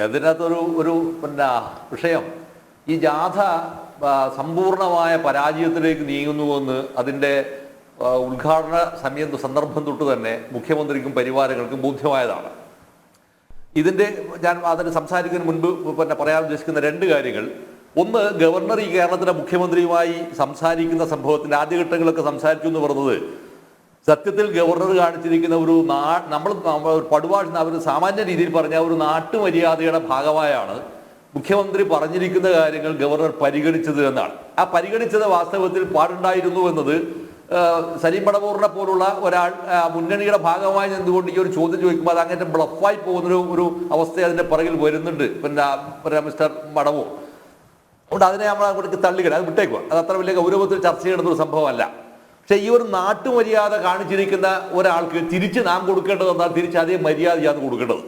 അതിനകത്തൊരു ഒരു പിന്നെ വിഷയം ഈ ജാഥ സമ്പൂർണമായ പരാജയത്തിലേക്ക് നീങ്ങുന്നുവെന്ന് അതിൻ്റെ ഉദ്ഘാടന സന്ദർഭം തൊട്ട് തന്നെ മുഖ്യമന്ത്രിക്കും പരിവാരങ്ങൾക്കും ബോധ്യമായതാണ്. ഇതിൻ്റെ ഞാൻ അതിന് സംസാരിക്കുന്നതിന് മുൻപ് പറയാൻ ഉദ്ദേശിക്കുന്ന രണ്ട് കാര്യങ്ങൾ. ഒന്ന്, ഗവർണർ ഈ കേരളത്തിലെ മുഖ്യമന്ത്രിയുമായി സംസാരിക്കുന്ന സംഭവത്തിൻ്റെ ആദ്യഘട്ടങ്ങളൊക്കെ സംസാരിച്ചു എന്ന് പറഞ്ഞത് സത്യത്തിൽ ഗവർണർ കാണിച്ചിരിക്കുന്ന ഒരു നമ്മൾ പടുഭാഷ അവർ സാമാന്യ രീതിയിൽ പറഞ്ഞ ഒരു നാട്ടുമര്യാദയുടെ ഭാഗമായാണ് മുഖ്യമന്ത്രി പറഞ്ഞിരിക്കുന്ന കാര്യങ്ങൾ ഗവർണർ പരിഗണിച്ചത് എന്നാണ്. ആ പരിഗണിച്ചത് വാസ്തവത്തിൽ പാടുണ്ടായിരുന്നു എന്നത് സലീം മടവൂറിനെ പോലുള്ള ഒരാൾ മുന്നണിയുടെ ഭാഗമായി നിന്നുകൊണ്ട് ഈ ഒരു ചോദ്യം ചോദിക്കുമ്പോൾ അത് അങ്ങനെ ബ്ലഫായി പോകുന്നൊരു ഒരു അവസ്ഥ അതിൻ്റെ പുറകിൽ വരുന്നുണ്ട്. പിന്നെ മിസ്റ്റർ മടവൂർ അതുകൊണ്ട് അതിനെ നമ്മൾ അങ്ങോട്ട് തള്ളിക്കിട അത് വിട്ടേക്കുക. അത് അത്ര വലിയ ഗൗരവത്തിൽ ചർച്ച ചെയ്യുന്ന ഒരു സംഭവമല്ല. പക്ഷെ ഈ ഒരു നാട്ടുമര്യാദ കാണിച്ചിരിക്കുന്ന ഒരാൾക്ക് തിരിച്ച് നാം കൊടുക്കേണ്ടത് എന്നാൽ തിരിച്ച് അതേ മര്യാദയാണ് കൊടുക്കേണ്ടത്.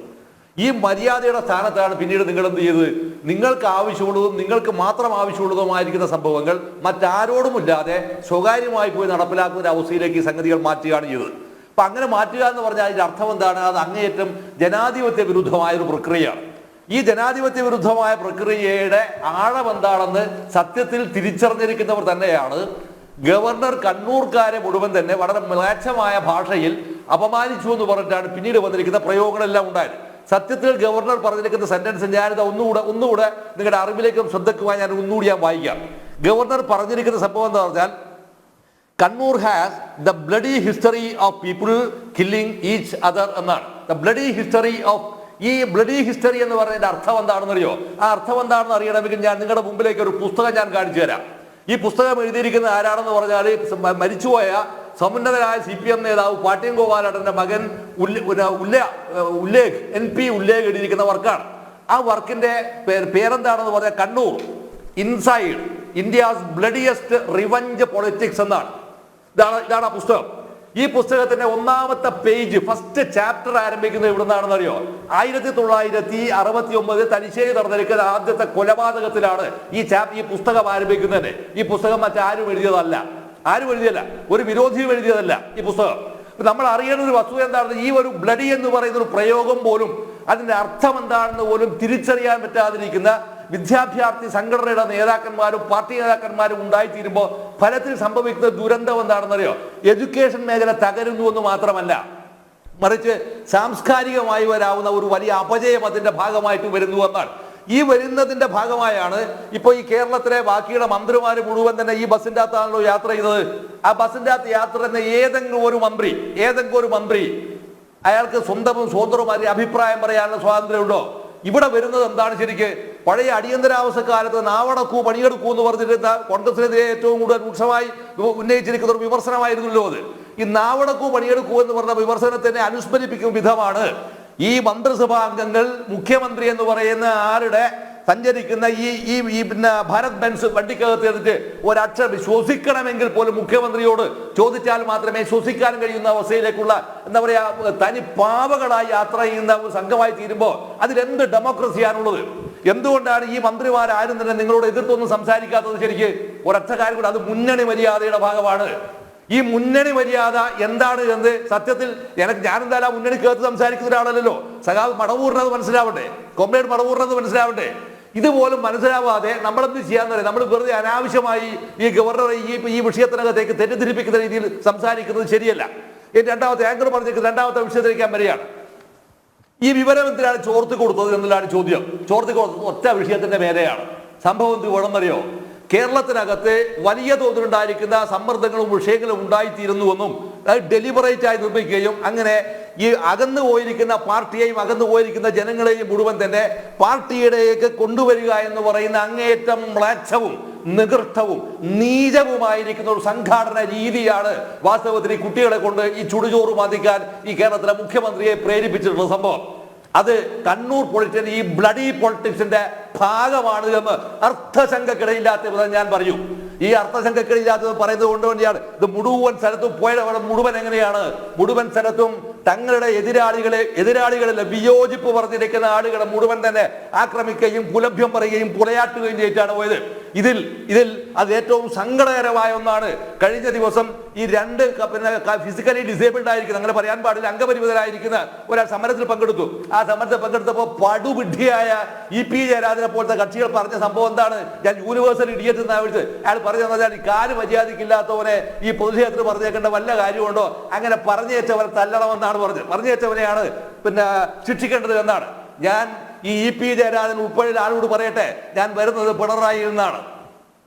ഈ മര്യാദയുടെ സ്ഥാനത്താണ് പിന്നീട് നിങ്ങൾ എന്ത് ചെയ്തത്? നിങ്ങൾക്ക് ആവശ്യമുള്ളതും നിങ്ങൾക്ക് മാത്രം ആവശ്യമുള്ളതുമായിരിക്കുന്ന സംഭവങ്ങൾ മറ്റാരോടുമില്ലാതെ സ്വകാര്യമായി പോയി നടപ്പിലാക്കുന്ന ഒരു അവസ്ഥയിലേക്ക് ഈ സംഗതികൾ മാറ്റുകയാണ് ചെയ്തത്. അപ്പൊ അങ്ങനെ മാറ്റുക എന്ന് പറഞ്ഞാൽ അതിന്റെ അർത്ഥം എന്താണ്? അത് അങ്ങേയറ്റം ജനാധിപത്യ വിരുദ്ധമായ ഒരു പ്രക്രിയയാണ്. ഈ ജനാധിപത്യ വിരുദ്ധമായ പ്രക്രിയയുടെ ആഴം എന്താണെന്ന് സത്യത്തിൽ തിരിച്ചറിഞ്ഞിരിക്കുന്നവർ തന്നെയാണ് ഗവർണർ കണ്ണൂർക്കാരെ മുഴുവൻ തന്നെ വളരെ മ്ലേച്ഛമായ ഭാഷയിൽ അപമാനിച്ചു എന്ന് പറഞ്ഞിട്ടാണ് പിന്നീട് വന്നിരിക്കുന്ന പ്രയോഗങ്ങളെല്ലാം ഉണ്ടായത്. സത്യത്തിൽ ഗവർണർ പറഞ്ഞിരിക്കുന്ന സെന്റൻസ് ഞാനിത് ഒന്നുകൂടെ നിങ്ങളുടെ അറിവിലേക്കും ശ്രദ്ധക്കുമായി ഞാൻ ഒന്നുകൂടി വായിക്കാം. ഗവർണർ പറഞ്ഞിരിക്കുന്ന സംഭവം എന്താ പറഞ്ഞാൽ, Kannur has the bloody history of people killing each other എന്നാണ്. ദ ബ്ലഡി ഹിസ്റ്ററി ഓഫ് ഈ ബ്ലഡി ഹിസ്റ്ററി എന്ന് പറയുന്നതിന്റെ അർത്ഥം എന്താണെന്ന് അറിയോ? ആ അർത്ഥം എന്താണെന്ന് അറിയണമെങ്കിൽ ഞാൻ നിങ്ങളുടെ മുമ്പിലേക്ക് ഒരു പുസ്തകം ഞാൻ കാണിച്ചു തരാം. ഈ പുസ്തകം എഴുതിയിരിക്കുന്നത് ആരാണെന്ന് പറഞ്ഞാൽ മരിച്ചുപോയ സമുന്നതനായ CPM നേതാവ് പാട്യം ഗോപാലേട്ടന്റെ മകൻ ഉല്ലേഖ് NP ഉല്ലേഖ് എഴുതിയിരിക്കുന്ന വർക്കാണ്. ആ വർക്കിന്റെ പേരെന്താണെന്ന് പറഞ്ഞാൽ Kannur inside India's bloodiest revenge politics എന്നാണ്. ഇതാണ് ആ പുസ്തകം. ഈ പുസ്തകത്തിന്റെ ഒന്നാമത്തെ പേജ് ഫസ്റ്റ് ചാപ്റ്റർ ആരംഭിക്കുന്നത് എവിടുന്നാണെന്ന് അറിയോ? 1969 തലശ്ശേരി നടന്നിരിക്കുന്ന ആദ്യത്തെ കൊലപാതകത്തിലാണ് ഈ പുസ്തകം ആരംഭിക്കുന്നത്. ഈ പുസ്തകം മറ്റാരും എഴുതിയതല്ല, ആരും എഴുതിയല്ല, ഒരു വിരോധിയും എഴുതിയതല്ല ഈ പുസ്തകം. നമ്മൾ അറിയേണ്ട ഒരു വസ്തുത എന്താണെന്ന്, ഈ ഒരു ബ്ലഡി എന്ന് പറയുന്ന ഒരു പ്രയോഗം പോലും അതിന്റെ അർത്ഥം എന്താണെന്ന് പോലും തിരിച്ചറിയാൻ പറ്റാതിരിക്കുന്ന വിദ്യാഭ്യാർത്ഥി സംഘടനയുടെ നേതാക്കന്മാരും പാർട്ടി നേതാക്കന്മാരും ഉണ്ടായിത്തീരുമ്പോൾ ഫലത്തിൽ സംഭവിക്കുന്ന ദുരന്തം എന്താണെന്നറിയോ? എഡ്യൂക്കേഷൻ മേഖല തകരുന്നു എന്ന് മാത്രമല്ല, മറിച്ച് സാംസ്കാരികമായി വരാവുന്ന ഒരു വലിയ അപജയം അതിന്റെ ഭാഗമായിട്ട് വരുന്നു എന്നാണ്. ഈ വരുന്നതിന്റെ ഭാഗമായാണ് ഇപ്പോൾ ഈ കേരളത്തിലെ ബാക്കിയുള്ള മന്ത്രിമാർ മുഴുവൻ തന്നെ ഈ ബസ്സിന്റെ അകത്താണല്ലോ യാത്ര ചെയ്തത്. ആ ബസ്സിന്റെ അകത്ത് യാത്ര തന്നെ ഏതെങ്കിലും ഒരു മന്ത്രി അയാൾക്ക് സ്വതന്ത്രമായി അഭിപ്രായം പറയാനുള്ള സ്വാതന്ത്ര്യമുണ്ടോ? ഇവിടെ വരുന്നത് എന്താണ്? ശരിക്ക് പഴയ അടിയന്തരാവസ്ഥ കാലത്ത് നാവടക്കൂ പണിയെടുക്കൂ എന്ന് പറഞ്ഞിരുന്ന കോൺഗ്രസിനെതിരെ ഏറ്റവും കൂടുതൽ രൂക്ഷമായി ഉന്നയിച്ചിരിക്കുന്ന ഒരു വിമർശനമായിരുന്നല്ലോ അത്. ഈ നാവടക്കൂ പണിയെടുക്കൂ എന്ന് പറഞ്ഞ വിമർശനത്തിനെ അനുസ്മരിപ്പിക്കും വിധമാണ് ഈ മന്ത്രിസഭാ അംഗങ്ങൾ മുഖ്യമന്ത്രി എന്ന് പറയുന്ന ആരുടെ സഞ്ചരിക്കുന്ന ഈ പിന്നെ ഭാരത് ബെൻസ് വണ്ടിക്കകത്ത് എടുത്തിട്ട് ഒരക്ഷരം ശ്വസിക്കണമെങ്കിൽ പോലും മുഖ്യമന്ത്രിയോട് ചോദിച്ചാൽ മാത്രമേ ശ്വസിക്കാൻ കഴിയുന്ന അവസ്ഥയിലേക്കുള്ള എന്താ പറയാ തനി പാവകളായി യാത്ര ചെയ്യുന്ന ഒരു സംഘമായി തീരുമ്പോൾ അതിലെന്ത് ഡെമോക്രസിയാണുള്ളത്? എന്തുകൊണ്ടാണ് ഈ മന്ത്രിമാരാരും തന്നെ നിങ്ങളോട് എതിർത്തൊന്നും സംസാരിക്കാത്തത്? ശരിക്ക് ഒരൊറ്റ കാര്യം കൂടെ, അത് മുന്നണി മര്യാദയുടെ ഭാഗമാണ്. ഈ മുന്നണി മര്യാദ എന്താണ് എന്ന് സത്യത്തിൽ ഞാനെന്തായാലും മുന്നണിക്കകത്ത് സംസാരിക്കുന്ന ഒരാളല്ലോ. സഖാവ് മടവൂറിനത് മനസ്സിലാവട്ടെ, കോമ്രേഡ് മടവൂറിനത് മനസ്സിലാവട്ടെ. ഇതുപോലും മനസ്സിലാവാതെ നമ്മളെന്ത് ചെയ്യാന്ന് പറയാം? നമ്മൾ വെറുതെ അനാവശ്യമായി ഈ ഗവർണറെ ഈ വിഷയത്തിനകത്തേക്ക് തെറ്റിദ്ധരിപ്പിക്കുന്ന രീതിയിൽ സംസാരിക്കുന്നത് ശരിയല്ല. രണ്ടാമത്തെ ആങ്കർ പറഞ്ഞിരിക്കുന്നത് രണ്ടാമത്തെ വിഷയത്തിലേക്ക് ഞാൻ വരികയാണ്. ഈ വിവരം എന്തിനാണ് ചോർത്തി കൊടുത്തത് എന്നുള്ളതാണ് ചോദ്യം. ചോർത്തി കൊടുത്തത് ഒറ്റ വിഷയത്തിന്റെ മേലെയാണ്. സംഭവം എന്ത് വേണമെന്നറിയോ? കേരളത്തിനകത്ത് വലിയ തോതിലുണ്ടായിരിക്കുന്ന സമ്മർദ്ദങ്ങളും വിഷയങ്ങളും ഉണ്ടായിത്തീരുന്നുവെന്നും അത് ഡെലിബറേറ്റ് ആയി നിർമ്മിക്കുകയും അങ്ങനെ ഈ അകന്നു പോയിരിക്കുന്ന പാർട്ടിയെയും അകന്നു പോയിരിക്കുന്ന ജനങ്ങളെയും മുഴുവൻ തന്നെ പാർട്ടിയിലേക്ക് കൊണ്ടുവരിക എന്ന് പറയുന്ന അങ്ങേയറ്റം മ്ലേച്ഛവും നികൃഷ്ടവും നീചവുമായിരിക്കുന്ന ഒരു സംഘാടന രീതിയാണ് വാസ്തവത്തിൽ ഈ കുട്ടികളെ കൊണ്ട് ഈ ചുടുചോറ് മാറ്റിക്കാൻ ഈ കേരളത്തിലെ മുഖ്യമന്ത്രിയെ പ്രേരിപ്പിച്ചിട്ടുള്ള സംഭവം. അത് കണ്ണൂർ പൊളിറ്റിക്സ്, ഈ ബ്ലഡി പൊളിറ്റിക്സിന്റെ ഭാഗമാണ് എന്ന് അർത്ഥശങ്കക്കിടയില്ലാത്ത വിധം ഞാൻ പറയും. ഈ അർത്ഥശങ്കക്കിടയില്ലാത്തത് പറയുന്നത് കൊണ്ട് വേണ്ടിയാണ് ഇത് മുഴുവൻ സ്ഥലത്തും മുഴുവൻ എങ്ങനെയാണ് മുഴുവൻ സ്ഥലത്തും തങ്ങളുടെ എതിരാളികളിൽ വിയോജിപ്പ് പറഞ്ഞിരിക്കുന്ന ആളുകളെ മുഴുവൻ തന്നെ ആക്രമിക്കുകയും പുലഭ്യം പറയുകയും പുലയാട്ടുകയും ചെയ്തിട്ടാണ് പോയത്. ഇതിൽ അത് ഏറ്റവും സങ്കടകരമായ ഒന്നാണ്. കഴിഞ്ഞ ദിവസം ഈ രണ്ട് ഫിസിക്കലി ഡിസേബിൾഡ് ആയിരിക്കുന്ന, അങ്ങനെ പറയാൻ പാടില്ല, അംഗപരിമിതരായിരിക്കുന്ന ഒരാൾ സമരത്തിൽ പങ്കെടുത്തു. ആ സമരത്തിൽ പങ്കെടുത്തപ്പോൾ പടുവിഡ്ഢിയായ EP ജയരാജനെ പോലത്തെ കക്ഷികൾ പറഞ്ഞ സംഭവം എന്താണ്? ഞാൻ യൂണിവേഴ്സൽ ഇഡിയറ്റ് എന്നാ വിളിച്ചത്. അയാൾ പറഞ്ഞാൽ ഈ കാല് മര്യാദയ്ക്കില്ലാത്തവനെ ഈ പൊതുജനത്തിന് പറഞ്ഞേക്കേണ്ട വല്ല കാര്യമുണ്ടോ? അങ്ങനെ പറഞ്ഞേച്ചവനെ തല്ലണമെന്നാണ് പറഞ്ഞത്. പറഞ്ഞേച്ചവനെയാണ് ശിക്ഷിക്കേണ്ടത് എന്നാണ്. ഞാൻ ഈ EP ജയരാജൻ ഉൾപ്പെടെ ആളോട് പറയട്ടെ, ഞാൻ വരുന്നത് പിണറായിയിൽ നിന്നാണ്.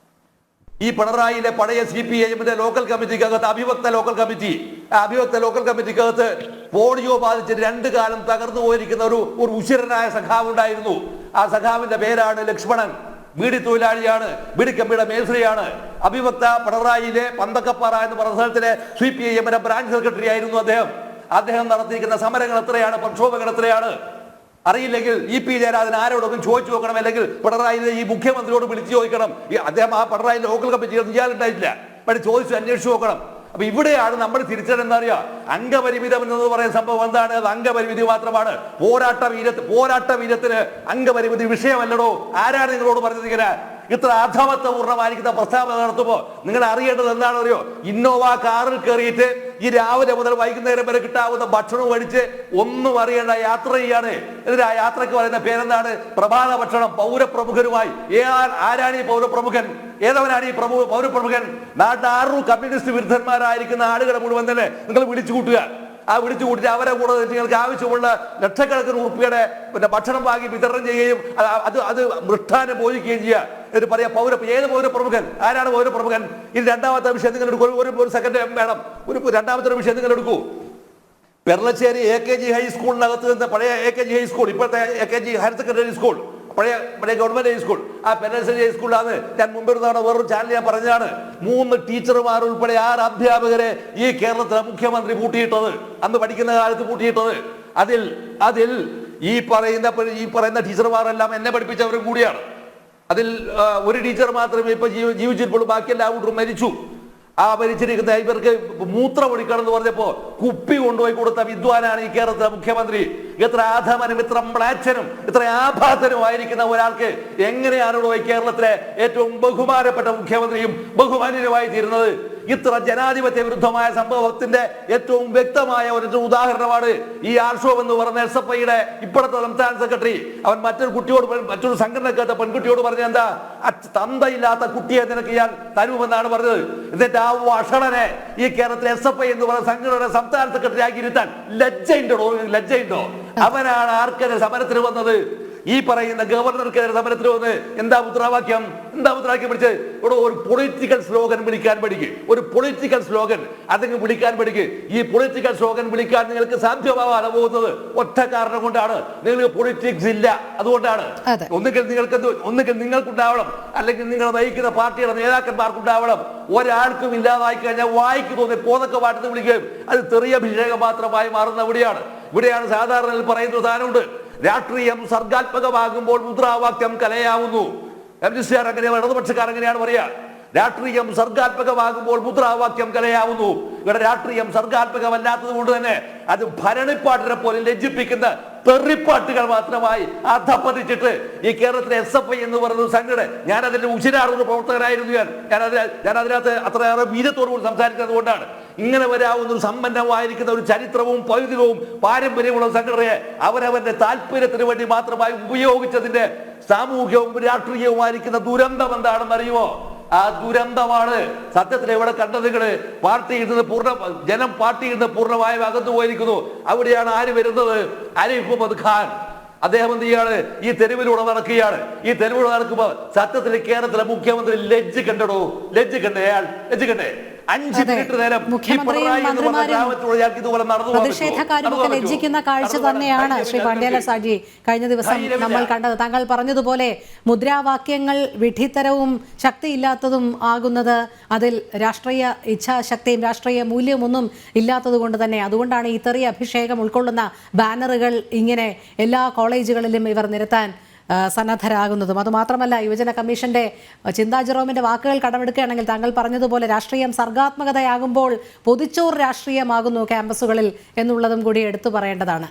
ഈ പിണറായിയിലെ പഴയ CPIM-ന്റെ ലോക്കൽ കമ്മിറ്റിക്കകത്ത് അഭിവക്ത ലോക്കൽ കമ്മിറ്റിക്കകത്ത് പോളിയോ ബാധിച്ച് 2 കാലം തകർന്നു പോയിരിക്കുന്ന ഒരു ഉശിരനായ സഖാവ് ഉണ്ടായിരുന്നു. ആ സഖാവിന്റെ പേരാണ് ലക്ഷ്മണൻ. ബീഡി തൊഴിലാളിയാണ്, ബീഡിക്കമ്പിയുടെ മേസ്ത്രിയാണ്. അഭിവക്ത പിണറായിയിലെ പന്തക്കപ്പാറ എന്ന് പറഞ്ഞ സ്ഥലത്തിലെ CPIM-ന്റെ ബ്രാഞ്ച് സെക്രട്ടറി ആയിരുന്നു അദ്ദേഹം നടത്തിയിരിക്കുന്ന സമരങ്ങൾ എത്രയാണ്, പ്രക്ഷോഭങ്ങൾ എത്രയാണ് അറിയില്ലെങ്കിൽ EP ജയരാജൻ ആരോടൊക്കെ ചോദിച്ചു നോക്കണം, അല്ലെങ്കിൽ പിണറായിയിലെ ഈ മുഖ്യമന്ത്രിയോട് വിളിച്ചു ചോദിക്കണം. അദ്ദേഹം ആ പിണറായി ലോക്കൽ കമ്മിറ്റി ഇയാളുണ്ടായിട്ടില്ല, പക്ഷേ ചോദിച്ചു അന്വേഷിച്ചു നോക്കണം. അപ്പൊ ഇവിടെയാണ് നമ്മൾ തിരിച്ചറിയുന്നത്. അറിയാം, അംഗപരിമിതം എന്ന് പറയുന്ന സംഭവം എന്താണ്? അത് അംഗപരിമിതി മാത്രമാണ്. പോരാട്ട വീരത്തിന് അംഗപരിമിതി വിഷയമല്ലടോ. ആരാണ് നിങ്ങളോട് പറഞ്ഞത് ഇങ്ങനെ ഇത്ര അധമത്വപൂർണ്ണമായിരിക്കുന്ന പ്രസ്താവന നടത്തുമ്പോൾ നിങ്ങൾ അറിയേണ്ടത് എന്താണെന്ന് അറിയോ? ഇന്നോവ കാറിൽ കയറിയിട്ട് ഈ രാവിലെ മുതൽ വൈകുന്നേരം വരെ കിട്ടാവുന്ന ഭക്ഷണവും കഴിച്ച് ഒന്നും അറിയേണ്ട യാത്ര ചെയ്യാണ്. എന്നിട്ട് ആ യാത്രക്ക് പറയുന്ന പേരെന്താണ്? പ്രഭാത ഭക്ഷണം. പൗരപ്രമുഖരുമായി ആരാണ് ഈ പൗരപ്രമുഖൻ? ഏതവനാണ് ഈ പൗരപ്രമുഖൻ? നാട്ടാറും കമ്മ്യൂണിസ്റ്റ് വിരുദ്ധന്മാരായിരിക്കുന്ന ആളുകളെ മുഴുവൻ തന്നെ നിങ്ങൾ വിളിച്ചു കൂട്ടുക. ആ വിളിച്ചു കൂട്ടിട്ട് അവരെ കൂടെ നിങ്ങൾക്ക് ആവശ്യമുള്ള ലക്ഷക്കണക്കിന് ഉറുപ്പിയുടെ ഭക്ഷണം വാങ്ങി വിതരണം ചെയ്യുകയും അത് മൃഷ്ടാനം ഭോജിക്കുകയും ചെയ്യുക. എന്നിട്ട് പറയാം ഏത് പൗരപ്രമുഖൻ? ആരാണ് പൗരപ്രമുഖൻ? ഇനി രണ്ടാമത്തെ വിഷയം നിങ്ങൾ എടുക്കൂ. ഒരു സെക്കൻഡ് വേണം. രണ്ടാമത്തെ വിഷയം നിങ്ങൾ എടുക്കൂ. പെർളശ്ശേരി AKG ഹൈസ്കൂളിനകത്ത് നിന്ന്, പഴയ AKG ഹൈസ്കൂൾ, ഇപ്പോഴത്തെ AKG ഹയർ സെക്കൻഡറി സ്കൂൾ, പഴയ ഗവൺമെന്റ് ഹൈസ്കൂൾ, ആ പെർളശ്ശേരി ഹൈസ്കൂളിലാണ് ഞാൻ മുമ്പൊരു തവണ വേറൊരു ചാനൽ ഞാൻ പറഞ്ഞതാണ് 3 ടീച്ചർമാർ ഉൾപ്പെടെ 6 അധ്യാപകരെ ഈ കേരളത്തിലെ മുഖ്യമന്ത്രി പൂട്ടിയിട്ടത്, അന്ന് പഠിക്കുന്ന കാലത്ത് പൂട്ടിയിട്ടത്. അതിൽ ഈ പറയുന്ന ടീച്ചർമാരെല്ലാം എന്നെ പഠിപ്പിച്ചവരും കൂടിയാണ്. അതിൽ ഒരു ടീച്ചർ മാത്രമേ ഇപ്പൊ ജീവിച്ചിട്ടുള്ളൂ, ബാക്കി എല്ലാവരും മരിച്ചു. ആ മരിച്ചിരിക്കുന്ന ഇവർക്ക് മൂത്രമൊഴിക്കണമെന്ന് പറഞ്ഞപ്പോ കുപ്പി കൊണ്ടുപോയി കൊടുത്ത വിദ്വാനാണ് ഈ കേരളത്തിലെ മുഖ്യമന്ത്രി. എത്ര ആധമനും ഇത്ര മ്ലാച്ഛനും ഇത്ര ആഭാസനുമായിരിക്കുന്ന ഒരാൾക്ക് എങ്ങനെയാണോ ഈ കേരളത്തിലെ ഏറ്റവും ബഹുമാനപ്പെട്ട മുഖ്യമന്ത്രിയും ബഹുമാന്യനുമായി തീരുന്നത്? ഇത്ര ജനാധിപത്യ വിരുദ്ധമായ സംഭവത്തിന്റെ ഏറ്റവും വ്യക്തമായ ഒരു ഉദാഹരണമാണ് ഈ ആർഷോവ് എന്ന് പറഞ്ഞ SFIയുടെ ഇപ്പോഴത്തെ സംസ്ഥാന സെക്രട്ടറി. അവൻ മറ്റൊരു സംഘടനക്കകത്ത പെൺകുട്ടിയോട് പറഞ്ഞ എന്താ? തന്തയില്ലാത്ത കുട്ടിയെ നിനക്ക് ഞാൻ തരുമെന്നാണ് പറഞ്ഞത്. എന്നിട്ട് ആ വഷളനെ ഈ കേരളത്തിലെ SFI എന്ന് പറയുന്ന സംഘടനയുടെ സംസ്ഥാന സെക്രട്ടറി ആക്കി ഇരുത്താൻ ലജ്ജയുണ്ടോ? അവനാണ് ആർക്കെതിരെ സമരത്തിന് വന്നത്? ഈ പറയുന്ന ഗവർണർക്കെതിരെ സമരത്തിൽ വന്ന് എന്താ മുദ്രാവാക്യം പിടിച്ച് ഇവിടെ ഒരു പൊളിറ്റിക്കൽ സ്ലോഗൻ വിളിക്കാൻ പഠിക്കുക. ഒരു പൊളിറ്റിക്കൽ സ്ലോഗൻ അതെങ്കിലും വിളിക്കാൻ പഠിക്കുക. ഈ പൊളിറ്റിക്കൽ സ്ലോഗൻ വിളിക്കാൻ നിങ്ങൾക്ക് സാധ്യമാവാതെ പോകുന്നത് ഒറ്റ കാരണം കൊണ്ടാണ്. നിങ്ങൾക്ക് പൊളിറ്റിക്സ് ഇല്ല, അതുകൊണ്ടാണ്. ഒന്നുകിൽ നിങ്ങൾക്കുണ്ടാവണം, അല്ലെങ്കിൽ നിങ്ങൾ നയിക്കുന്ന പാർട്ടിയുടെ നേതാക്കന്മാർക്കുണ്ടാവണം. ഒരാൾക്കും ഇല്ലാതായി കഴിഞ്ഞാൽ വായിക്ക് തോന്നി പോതൊക്കെ പാട്ടത്ത് വിളിക്കുകയും അത് തെറിയഭിഷേകം മാത്രമായി മാറുന്ന ഇവിടെയാണ് സാധാരണ പറയുന്ന സാധനമുണ്ട്. രാഷ്ട്രീയം സർഗാത്മകമാകുമ്പോൾ മുദ്രാവാക്യം കലയാവുന്നു. MGCR അങ്ങനെയാണ്, ഇടതുപക്ഷക്കാർ അങ്ങനെയാണ് പറയുക. രാഷ്ട്രീയം സർഗാത്മകമാകുമ്പോൾ മുദ്രാവാക്യം കലയാവുന്നു. ഇവിടെ രാഷ്ട്രീയം സർഗാത്മകമല്ലാത്തത് കൊണ്ട് തന്നെ അത് ഭരണിപ്പാട്ടിനെ പോലെ ലജ്ജിപ്പിക്കുന്ന തെറിപ്പാട്ടുകൾ മാത്രമായി അധപ്പതിച്ചിട്ട് ഈ കേരളത്തിലെ SFI എന്ന് പറയുന്ന സംഘടന, ഞാൻ അതിന്റെ ഉശിരാറുന്ന പ്രവർത്തകരായിരുന്നു. ഞാൻ അതിനകത്ത് അത്രയേറെ വീര്യത്തോടു കൂടി സംസാരിക്കുന്നത് കൊണ്ടാണ്. ഇങ്ങനെ വരാവുന്ന ഒരു സമ്പന്നമായിരിക്കുന്ന ഒരു ചരിത്രവും പൈതൃകവും പാരമ്പര്യമുള്ള സംഘടനയെ അവരവന്റെ താല്പര്യത്തിന് വേണ്ടി മാത്രമായി ഉപയോഗിച്ചതിന്റെ സാമൂഹ്യവും രാഷ്ട്രീയവുമായിരിക്കുന്ന ദുരന്തം എന്താണെന്ന് അറിയുമോ? ആ ദുരന്തമാണ് സത്യത്തിൽ ഇവിടെ കണ്ടത്. ജനം പാർട്ടിയിൽ നിന്ന് പൂർണ്ണമായും അകന്നു പോയിരിക്കുന്നു. അവിടെയാണ് ആര് വരുന്നത്? ആരിഫ് മുഹമ്മദ് ഖാൻ. അദ്ദേഹം എന്ത് ചെയ്യാണ്? ഈ തെരുവിലൂടെ നടക്കുകയാണ്. ഈ തെരുവിലൂടെ നടക്കുമ്പോൾ സത്യത്തിൽ കേരളത്തിലെ മുഖ്യമന്ത്രി ലജ്ജിക്കണ്ടേ? 5 മിനിറ്റ് നേരം പ്രതിഷേധക്കാരുമൊക്കെ ലജ്ജിക്കുന്ന കാഴ്ച തന്നെയാണ് ശ്രീ പാണ്ഡ്യാല സാജി കഴിഞ്ഞ ദിവസം നമ്മൾ കണ്ടത്. താങ്കൾ പറഞ്ഞതുപോലെ മുദ്രാവാക്യങ്ങൾ വിഡ്ഢിത്തരവും ശക്തിയില്ലാത്തതും ആകുന്നത് അതിൽ രാഷ്ട്രീയ ഇച്ഛാശക്തിയും രാഷ്ട്രീയ മൂല്യമൊന്നും ഇല്ലാത്തത് കൊണ്ട് തന്നെ. അതുകൊണ്ടാണ് ഈ തെറി അഭിഷേകം ഉൾക്കൊള്ളുന്ന ബാനറുകൾ ഇങ്ങനെ എല്ലാ കോളേജുകളിലും ഇവർ നിരത്താൻ സന്നദ്ധരാകുന്നതും. അതുമാത്രമല്ല, യുവജന കമ്മീഷന്റെ ചിന്താ ജെറോമിന്റെ വാക്കുകൾ കടമെടുക്കുകയാണെങ്കിൽ താങ്കൾ പറഞ്ഞതുപോലെ രാഷ്ട്രീയം സർഗാത്മകതയാകുമ്പോൾ പൊതിച്ചോർ രാഷ്ട്രീയമാകുന്നു ക്യാമ്പസുകളിൽ എന്നുള്ളതും കൂടി എടുത്തു പറയേണ്ടതാണ്.